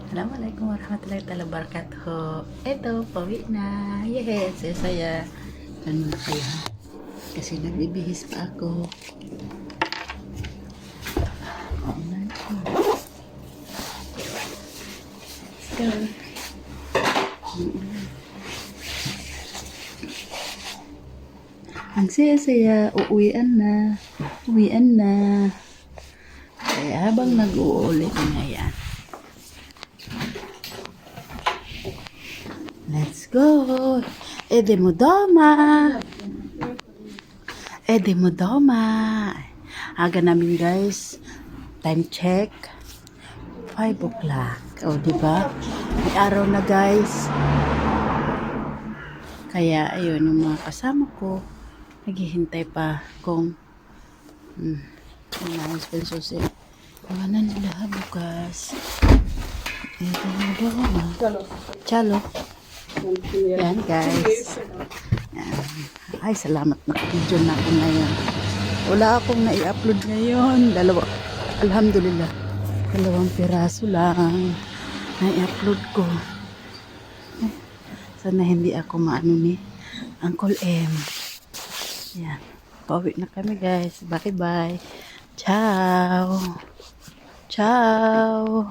Assalamualaikum warahmatullahi wabarakatuh. Ito, pauwi na. Yes, saya. Ano na kaya? Kasi nagbibihis pa ako. Let's go. Ang saya-saya, uuwian na. Uwian na. Kaya habang nag-uulit na yan. Let's go. Edemodoma. Edemodoma. Aga namin guys. Time check. 5 o'clock. O, diba? May araw na guys. Kaya, ayun, yung mga kasama ko, naghihintay pa kung inayos pa yung susi. Mga nila bukas. Edemodoma. Chalo. Yan guys. Yan. Ay, salamat na video na ako ngayon. Wala akong nai-upload ngayon. Alhamdulillah. 2 piraso lang nai-upload ko. Sana hindi ako maano ni Uncle M. Yan. Pauwi na kami guys. Bye bye. Ciao. Ciao.